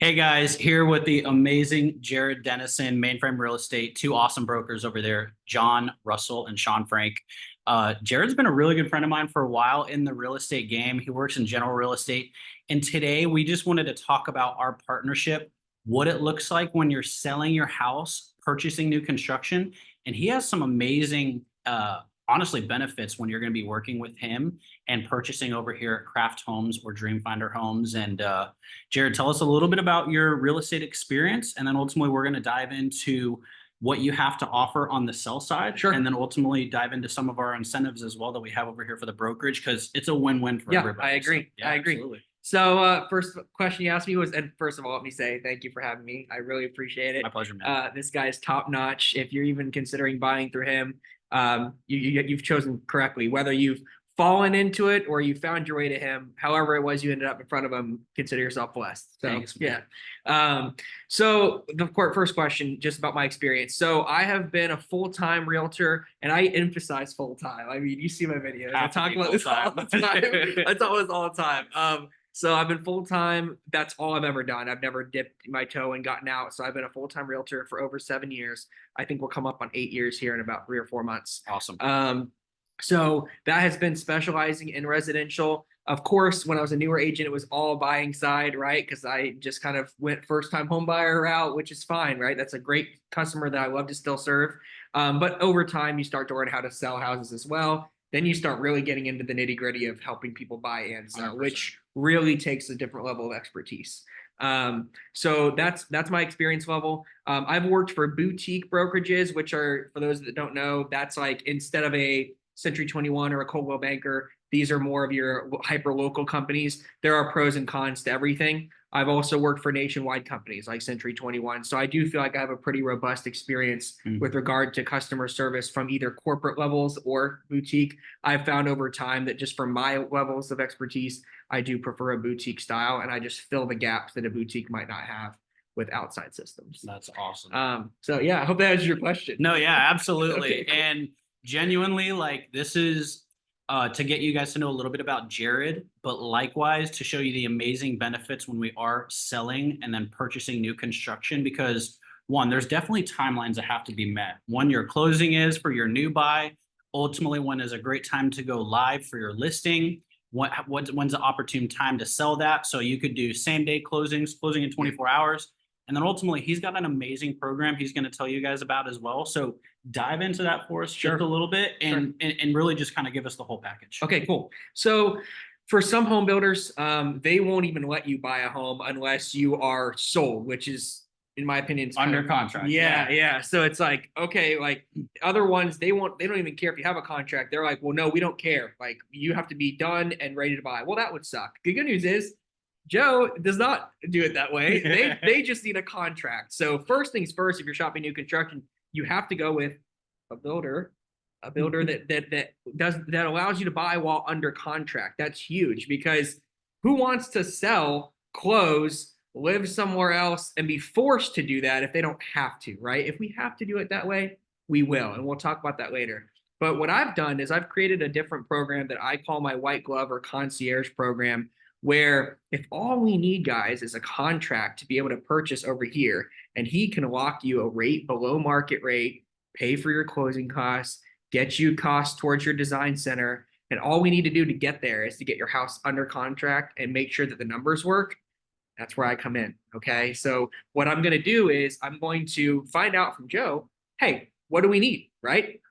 Hey guys, here with the amazing Jarred.Denison, Mainframe Real Estate, two awesome brokers over there, John Russell and Sean Frank. Jared's been a really good friend of mine for a while in the real estate game. He works in general real estate. And today we just wanted to talk about our partnership, what it looks like when you're selling your house, purchasing new construction. And he has some amazing, honestly, benefits when you're going to be working with him and purchasing over here at Craft Homes or Dreamfinder Homes. And Jared, tell us a little bit about your real estate experience, and then ultimately we're going to dive into what you have to offer on the sell side. Sure. And then ultimately dive into some of our incentives as well that we have over here for the brokerage, because it's a win-win for everybody. I agree. So, yeah, I agree. absolutely. So first question you asked me was, and first of all, let me say thank you for having me. I really appreciate it. My pleasure, man. This guy is top notch. If you're even considering buying through him, you've chosen correctly. Whether you've fallen into it or you found your way to him, however it was you ended up in front of him, consider yourself blessed. So Thanks. yeah. So the first question, just about my experience. So I have been a full-time realtor, and I emphasize full-time. I mean, you see my videos. I talk about this all the time. I talk about this all the time. So I've been full-time. That's all I've ever done. I've never dipped my toe and gotten out. So I've been a full-time realtor for over 7 years. I think we'll come up on 8 years here in about 3 or 4 months. Awesome. So that has been specializing in residential. Of course, when I was a newer agent, it was all buying side, right? Because I just kind of went first-time home buyer route, which is fine, right? That's a great customer that I love to still serve. But over time, you start to learn how to sell houses as well. Then you start really getting into the nitty-gritty of helping people buy and sell, 100%. which really takes a different level of expertise. So that's my experience level. I've worked for boutique brokerages, which are, for those that don't know, that's like instead of a Century 21 or a Coldwell Banker, these are more of your hyper local companies. There are pros and cons to everything. I've also worked for nationwide companies like Century 21. So I do feel like I have a pretty robust experience with regard to customer service from either corporate levels or boutique. I've found over time that just from my levels of expertise, I do prefer a boutique style, and I just fill the gaps that a boutique might not have with outside systems. That's awesome. So yeah, I hope that answers your question. No, yeah, absolutely. Okay, cool. And genuinely, like, this is to get you guys to know a little bit about Jared, but likewise to show you the amazing benefits when we are selling and then purchasing new construction. Because one, there's definitely timelines that have to be met. One, your closing is for your new buy. Ultimately, when is a great time to go live for your listing? When's the opportune time to sell that? So you could do same day closings, closing in 24 hours. And then ultimately, he's got an amazing program he's going to tell you guys about as well. So dive into that for us just a little bit, and really just kind of give us the whole package. Okay, cool. So for some home builders, they won't even let you buy a home unless you are sold, which is, in my opinion, under contract. Yeah. So it's like, okay, like other ones, they don't even care if you have a contract. They're like, well, no, we don't care. Like, you have to be done and ready to buy. Well, that would suck. The good news is Joe does not do it that way. They just need a contract. So first things first, if you're shopping new construction, you have to go with a builder that allows you to buy while under contract. That's huge, because who wants to sell, close, live somewhere else, and be forced to do that if they don't have to, right? If we have to do it that way, we will, and we'll talk about that later. But what I've done is I've created a different program that I call my white glove or concierge program, where if all we need, guys, is a contract to be able to purchase over here, and he can lock you a rate below market rate, pay for your closing costs, get you costs towards your design center, and all we need to do to get there is to get your house under contract and make sure that the numbers work. That's where I come in. Okay. So what I'm going to do is I'm going to find out from Joe, hey, what do we need, right?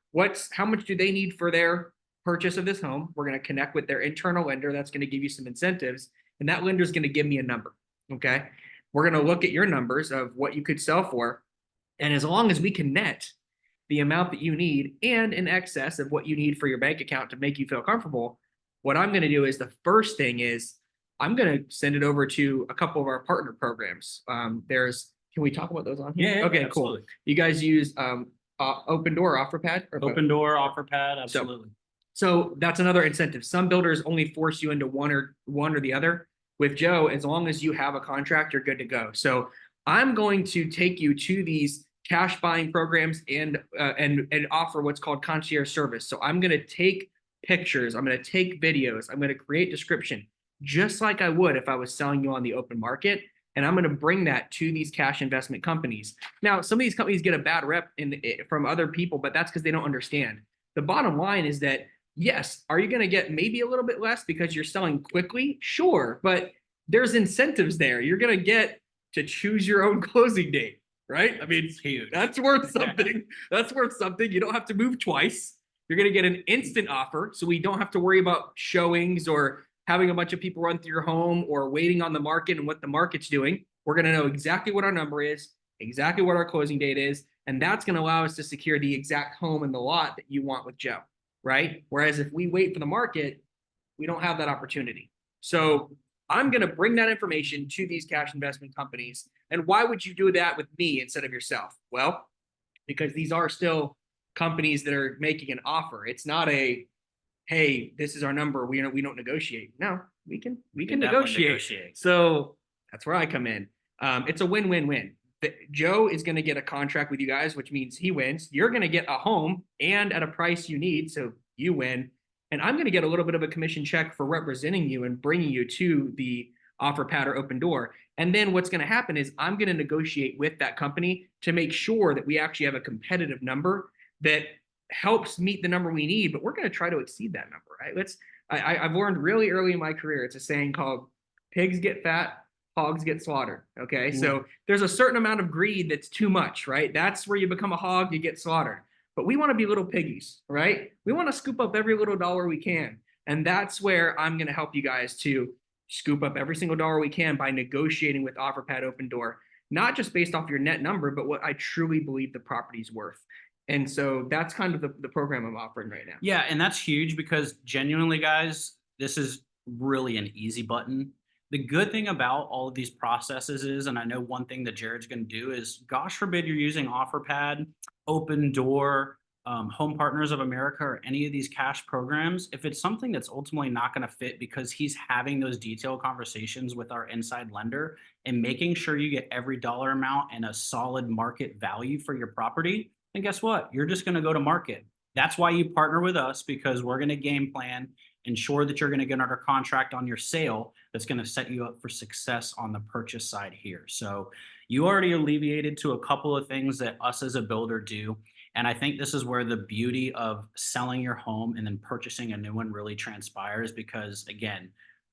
How much do they need for their purchase of this home? We're going to connect with their internal lender. That's going to give you some incentives, and that lender is going to give me a number. Okay. We're going to look at your numbers of what you could sell for. And as long as we can net the amount that you need and in excess of what you need for your bank account to make you feel comfortable, what I'm going to do is the first thing is I'm going to send it over to a couple of our partner programs. Can we talk about those on here? Yeah. Okay, absolutely. Cool. You guys use Open Door, OfferPad? Open Door, OfferPad, absolutely. So that's another incentive. Some builders only force you into one or the other. With Joe, as long as you have a contract, you're good to go. So I'm going to take you to these cash buying programs and offer what's called concierge service. So I'm going to take pictures, I'm going to take videos, I'm going to create description, just like I would if I was selling you on the open market. and I'm going to bring that to these cash investment companies. Now, some of these companies get a bad rep from other people, but that's because they don't understand. The bottom line is that, yes, are you going to get maybe a little bit less because you're selling quickly? Sure, but there's incentives there. You're going to get to choose your own closing date, right? I mean, It's huge. that's worth something. That's worth something. You don't have to move twice. You're going to get an instant offer, so we don't have to worry about showings or having a bunch of people run through your home or waiting on the market and what the market's doing. We're going to know exactly what our number is, exactly what our closing date is, and that's going to allow us to secure the exact home in the lot that you want with Joe, right? Whereas if we wait for the market, we don't have that opportunity. So I'm going to bring that information to these cash investment companies. And why would you do that with me instead of yourself? Well, because these are still companies that are making an offer. It's not a, hey, this is our number. We don't negotiate. No, we can negotiate. So that's where I come in. It's a win-win-win. Joe is going to get a contract with you guys, which means he wins. You're going to get a home and at a price you need, so you win. And I'm going to get a little bit of a commission check for representing you and bringing you to the offer pad or open door. And then what's going to happen is I'm going to negotiate with that company to make sure that we actually have a competitive number that helps meet the number we need, but we're going to try to exceed that number, right? I've learned really early in my career, it's a saying called pigs get fat, hogs get slaughtered. Okay. So there's a certain amount of greed that's too much, right? That's where you become a hog, you get slaughtered. But we want to be little piggies, right? We want to scoop up every little dollar we can. And that's where I'm going to help you guys to scoop up every single dollar we can by negotiating with OfferPad Open Door, not just based off your net number, but what I truly believe the property's worth. And so that's kind of the program I'm offering right now. Yeah, and that's huge because genuinely, guys, this is really an easy button. The good thing about all of these processes is, and I know one thing that Jarred's going to do is, gosh forbid you're using OfferPad, Open Door, Home Partners of America, or any of these cash programs. If it's something that's ultimately not going to fit because he's having those detailed conversations with our inside lender and making sure you get every dollar amount and a solid market value for your property, then guess what? You're just going to go to market. That's why you partner with us, because we're going to game plan, ensure that you're going to get under contract on your sale that's going to set you up for success on the purchase side here. So you already alleviated to a couple of things that us as a builder do. And I think this is where the beauty of selling your home and then purchasing a new one really transpires, because again,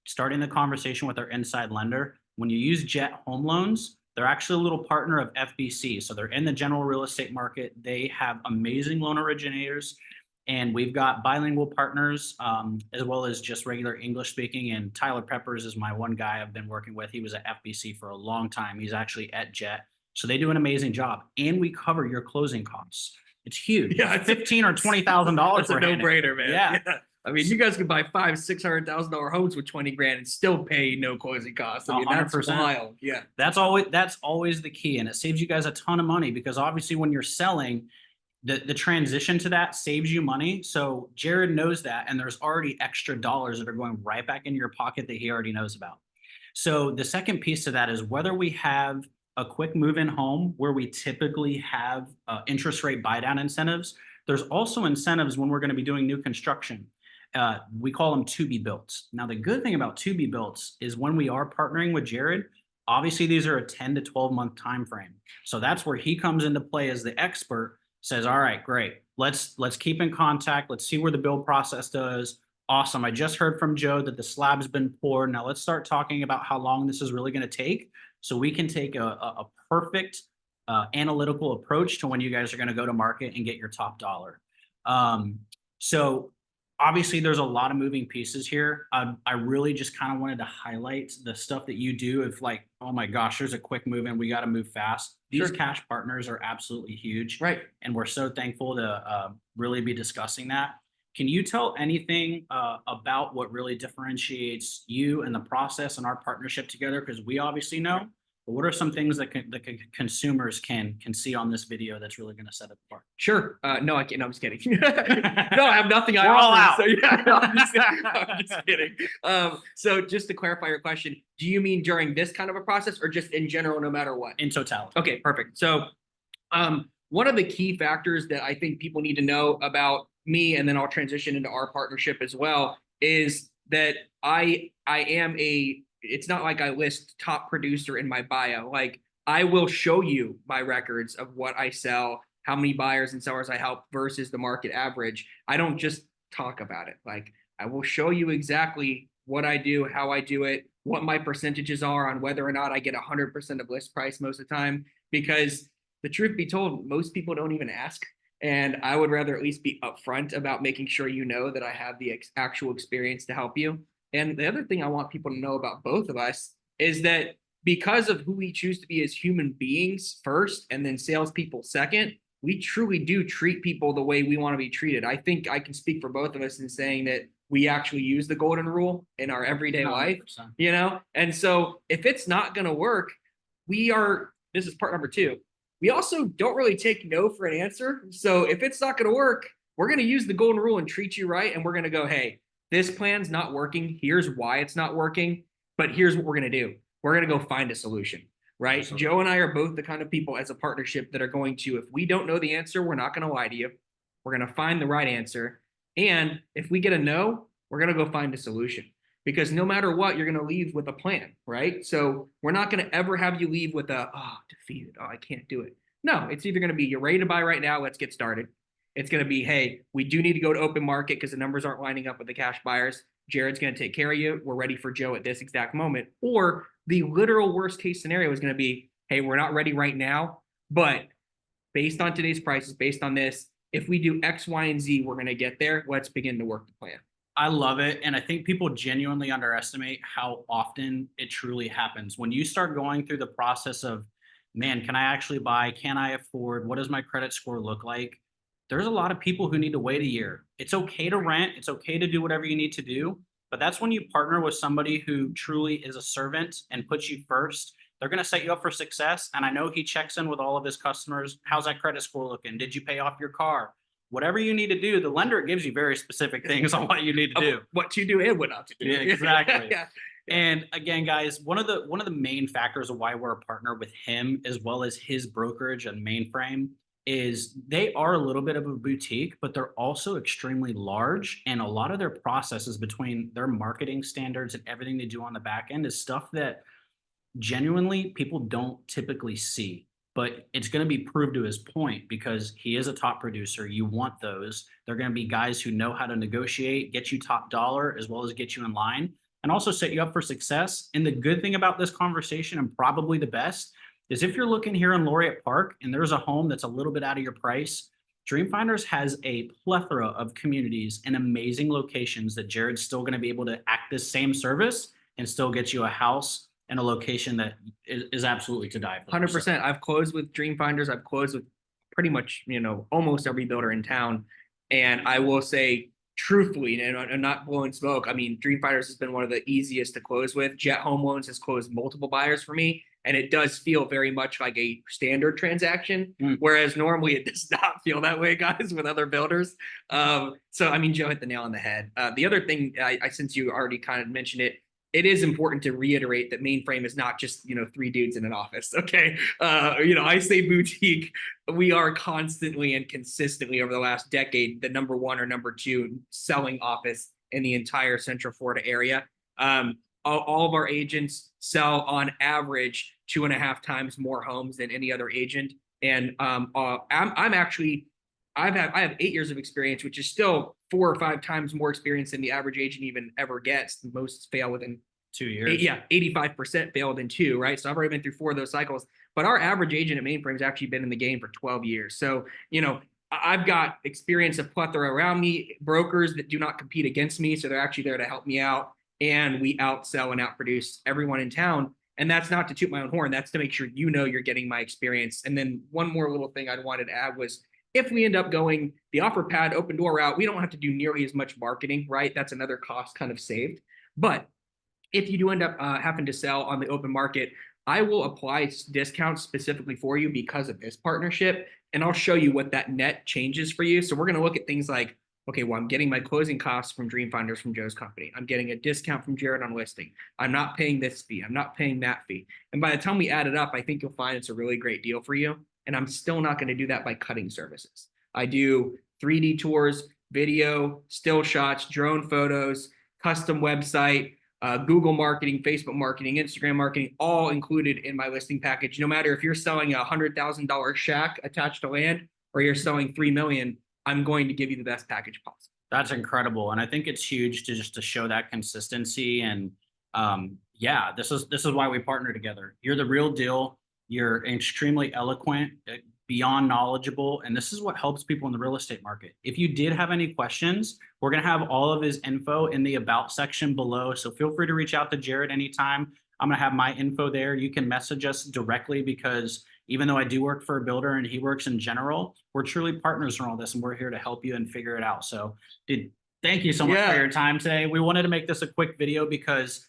starting the conversation with our inside lender, when you use Jet Home Loans, they're actually a little partner of FBC. So they're in the general real estate market. They have amazing loan originators, and we've got bilingual partners, as well as just regular English speaking. And Tyler Peppers is my one guy I've been working with. He was at FBC for a long time. He's actually at Jet. So they do an amazing job, and we cover your closing costs. It's huge. Yeah, it's $15,000 or $20,000. It's a no-brainer, man. Yeah. I mean, you guys could buy $500,000-$600,000 homes with 20 grand and still pay no closing costs. I mean, 100%. That's wild. Yeah. That's always the key. And it saves you guys a ton of money, because obviously when you're selling, the transition to that saves you money. So Jarred knows that, and there's already extra dollars that are going right back into your pocket that he already knows about. So the second piece to that is whether we have a quick move-in home where we typically have interest rate buy-down incentives, there's also incentives when we're going to be doing new construction. We call them to-be-built. Now, the good thing about to-be-built is when we are partnering with Jarred, obviously these are a 10 to 12 month time frame. So that's where he comes into play as the expert, says, all right, great. Let's keep in contact. Let's see where the build process does. Awesome. I just heard from Joe that the slab's been poured. Now let's start talking about how long this is really going to take, so we can take a perfect analytical approach to when you guys are going to go to market and get your top dollar. So obviously there's a lot of moving pieces here. I really just kind of wanted to highlight the stuff that you do. If like, oh my gosh, there's a quick move and we got to move fast. These cash partners are absolutely huge. Right. And we're so thankful to really be discussing that. Can you tell anything about what really differentiates you and the process and our partnership together? Because we obviously know, but what are some things that consumers can see on this video that's really going to set it apart? Sure. No, I can't. No, I'm just kidding. No, I have nothing. We're all out. So, yeah, no, I'm just kidding. So just to clarify your question, do you mean during this kind of a process or just in general, no matter what? In totality. Okay, perfect. So one of the key factors that I think people need to know about me, and then I'll transition into our partnership as well, is that I am a it's not like I list top producer in my bio. Like I will show you my records of what I sell, how many buyers and sellers I help versus the market average. I don't just talk about it. Like I will show you exactly what I do, how I do it, what my percentages are on whether or not I get 100% of list price most of the time. Because the truth be told, most people don't even ask. And I would rather at least be upfront about making sure you know that I have the actual experience to help you. And the other thing I want people to know about both of us is that because of who we choose to be as human beings first and then salespeople second, we truly do treat people the way we want to be treated. I think I can speak for both of us in saying that we actually use the golden rule in our everyday life, 100%. you know? And so if it's not going to work, this is part number 2. We also don't really take no for an answer. So if it's not going to work, we're going to use the golden rule and treat you right. And we're going to go, hey, this plan's not working. Here's why it's not working. But here's what we're going to do. We're going to go find a solution, right? Absolutely. Joe and I are both the kind of people as a partnership that are going to, if we don't know the answer, we're not going to lie to you. We're going to find the right answer. And if we get a no, we're going to go find a solution. Because no matter what, you're going to leave with a plan, right? So we're not going to ever have you leave with defeated. Oh, I can't do it. No, it's either going to be, you're ready to buy right now. Let's get started. It's going to be, hey, we do need to go to open market because the numbers aren't lining up with the cash buyers. Jarred's going to take care of you. We're ready for Joe at this exact moment. Or the literal worst case scenario is going to be, hey, we're not ready right now, but based on today's prices, based on this, if we do X, Y, and Z, we're going to get there. Let's begin to work the plan. I love it. And I think people genuinely underestimate how often it truly happens. When you start going through the process of, man, can I actually buy? Can I afford? What does my credit score look like? There's a lot of people who need to wait a year. It's okay to rent. It's okay to do whatever you need to do. But that's when you partner with somebody who truly is a servant and puts you first. They're going to set you up for success. And I know he checks in with all of his customers. How's that credit score looking? Did you pay off your car? Whatever you need to do, the lender gives you very specific things on what you need to do. What to do and what not to do. Yeah, exactly. Yeah. And again, guys, one of the main factors of why we're a partner with him, as well as his brokerage and Mainframe, is they are a little bit of a boutique, but they're also extremely large. And a lot of their processes between their marketing standards and everything they do on the back end is stuff that genuinely people don't typically see. But it's going to be proved to his point because he is a top producer. You want those. They're going to be guys who know how to negotiate, get you top dollar, as well as get you in line, and also set you up for success. And the good thing about this conversation, and probably the best, is if you're looking here in Laureate Park and there's a home that's a little bit out of your price, Dreamfinders has a plethora of communities and amazing locations that Jarred's still going to be able to act this same service and still get you a house and a location that is absolutely to die for. 100%. I've closed with Dreamfinders. I've closed with pretty much, almost every builder in town. And I will say, truthfully, and I'm not blowing smoke, I mean, Dreamfinders has been one of the easiest to close with. Jet Home Loans has closed multiple buyers for me. And it does feel very much like a standard transaction, whereas normally it does not feel that way, guys, with other builders. So, I mean, Joe hit the nail on the head. The other thing, since you already kind of mentioned it, it is important to reiterate that Mainframe is not just, 3 dudes in an office. Okay. I say boutique. We are constantly and consistently over the last decade, the number 1 or number 2 selling office in the entire Central Florida area. All of our agents sell on average 2.5 times more homes than any other agent. And I have 8 years of experience, which is still 4 or 5 times more experience than the average agent even ever gets. Most fail within 2 years. 85% fail within 2, right? So I've already been through 4 of those cycles. But our average agent at Mainframe has actually been in the game for 12 years. So, I've got experience of plethora around me, brokers that do not compete against me. So they're actually there to help me out. And we outsell and outproduce everyone in town. And that's not to toot my own horn. That's to make sure you're getting my experience. And then one more little thing I wanted to add was, if we end up going the offer pad open door route, we don't have to do nearly as much marketing, right? That's another cost kind of saved. But if you do end up having to sell on the open market, I will apply discounts specifically for you because of this partnership. And I'll show you what that net changes for you. So we're going to look at things like, okay, well, I'm getting my closing costs from Dreamfinders from Joe's company. I'm getting a discount from Jarred on listing. I'm not paying this fee. I'm not paying that fee. And by the time we add it up, I think you'll find it's a really great deal for you. And I'm still not going to do that by cutting services. I do 3D tours, video, still shots, drone photos, custom website, Google marketing, Facebook marketing, Instagram marketing, all included in my listing package. No matter if you're selling a $100,000 shack attached to land or you're selling 3 million, I'm going to give you the best package possible. That's incredible. And I think it's huge to just to show that consistency. And yeah, this is why we partner together. You're the real deal. You're extremely eloquent, beyond knowledgeable, and this is what helps people in the real estate market. If you did have any questions, we're going to have all of his info in the about section below. So feel free to reach out to Jarred anytime. I'm going to have my info there. You can message us directly, because even though I do work for a builder and he works in general, we're truly partners in all this, and we're here to help you and figure it out. So dude, thank you so much for your time today. We wanted to make this a quick video because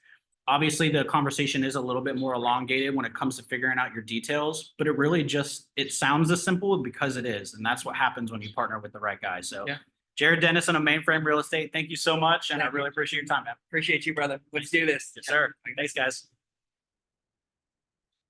obviously the conversation is a little bit more elongated when it comes to figuring out your details, but it really just, it sounds as simple because it is. And that's what happens when you partner with the right guy. So Jarred.Denison of Mainframe Real Estate, thank you so much. And I really appreciate your time, man. Appreciate you, brother. Let's do this. Yes, sir. Thanks, guys.